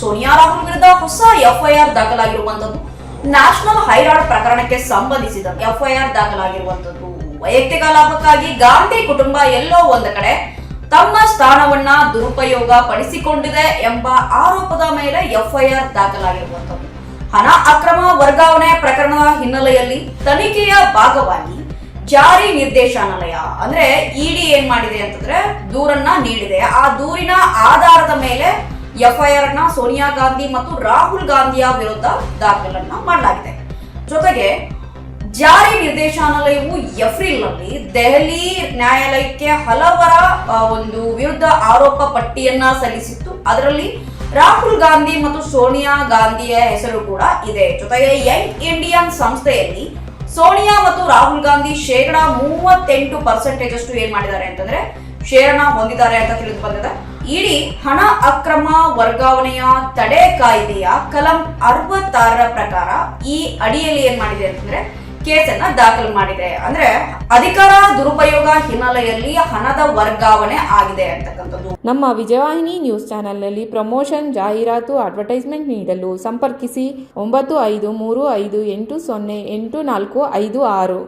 ಸೋನಿಯಾ ರಾಹುಲ್ ವಿರುದ್ಧ ಹೊಸ FIR ದಾಖಲಾಗಿರುವಂತದ್ದು national ಹೈರಾಡ್ ಪ್ರಕರಣಕ್ಕೆ ಸಂಬಂಧಿಸಿದ ಎಫ್ಐಆರ್ ದಾಖಲಾಗಿರುವಂತದ್ದು ವೈಯಕ್ತಿಕ ಲಾಭಕ್ಕಾಗಿ ಗಾಂಧಿ ಕುಟುಂಬ ಎಲ್ಲೋ ಒಂದು ಕಡೆ ತಮ್ಮ ಸ್ಥಾನವನ್ನ ದುರುಪಯೋಗ ಪಡಿಸಿಕೊಂಡಿದೆ ಎಂಬ ಆರೋಪದ ಮೇಲೆ ಎಫ್ಐಆರ್ ದಾಖಲಾಗಿರುವಂತದ್ದು ಹಣ ಅಕ್ರಮ ವರ್ಗಾವಣೆ ಪ್ರಕರಣದ ಹಿನ್ನೆಲೆಯಲ್ಲಿ ತನಿಖೆಯ ಭಾಗವಾಗಿ ಜಾರಿ ನಿರ್ದೇಶನಾಲಯ ಅಂದ್ರೆ ಇಡಿ ಏನ್ ಮಾಡಿದೆ ಅಂತಂದ್ರೆ ದೂರನ್ನ ನೀಡಿದೆ. ಆ ದೂರಿನ ಆಧಾರದ ಮೇಲೆ ಎಫ್ಐಆರ್ ಅನ್ನ ಸೋನಿಯಾ ಗಾಂಧಿ ಮತ್ತು ರಾಹುಲ್ ಗಾಂಧಿಯ ವಿರುದ್ಧ ದಾಖಲನ್ನ ಮಾಡಲಾಗಿದೆ. ಜೊತೆಗೆ ಜಾರಿ ನಿರ್ದೇಶನಾಲಯವು ಏಪ್ರಿಲ್ ನಲ್ಲಿ ದೆಹಲಿ ನ್ಯಾಯಾಲಯಕ್ಕೆ ಹಲವರ ಒಂದು ವಿರುದ್ಧ ಆರೋಪ ಪಟ್ಟಿಯನ್ನ ಸಲ್ಲಿಸಿತ್ತು. ಅದರಲ್ಲಿ ರಾಹುಲ್ ಗಾಂಧಿ ಮತ್ತು ಸೋನಿಯಾ ಗಾಂಧಿಯ ಹೆಸರು ಕೂಡ ಇದೆ. ಜೊತೆಗೆ ಯಂಗ್ ಇಂಡಿಯನ್ ಸಂಸ್ಥೆಯಲ್ಲಿ ಸೋನಿಯಾ ಮತ್ತು ರಾಹುಲ್ ಗಾಂಧಿ 38% ಅಷ್ಟು ಏನ್ ಮಾಡಿದ್ದಾರೆ ಅಂತಂದ್ರೆ ಶೇರನ್ನ ಹೊಂದಿದ್ದಾರೆ ಅಂತ ತಿಳಿದು ಬಂದಿದೆ. ಇಡಿ ಹಣ ಅಕ್ರಮ ವರ್ಗಾವಣೆಯ ತಡೆ ಕಾಯ್ದೆಯ ಕಲಂ 66ರ ಪ್ರಕಾರ ಈ ಅಡಿಯಲ್ಲಿ ಏನ್ ಮಾಡಿದೆ ಅಂತಂದ್ರೆ ಕೇಸನ್ನ ದಾಖಲು ಮಾಡಿದೆ. ಅಂದ್ರೆ ಅಧಿಕಾರ ದುರುಪಯೋಗ ಹಿನ್ನೆಲೆಯಲ್ಲಿ ಹಣದ ವರ್ಗಾವಣೆ ಆಗಿದೆ ಅಂತಕ್ಕಂಥದ್ದು. ನಮ್ಮ ವಿಜಯವಾಹಿನಿ ನ್ಯೂಸ್ ಚಾನೆಲ್ನಲ್ಲಿ ಪ್ರಮೋಷನ್, ಜಾಹೀರಾತು, ಅಡ್ವರ್ಟೈಸ್ಮೆಂಟ್ ನೀಡಲು ಸಂಪರ್ಕಿಸಿ 9535808456.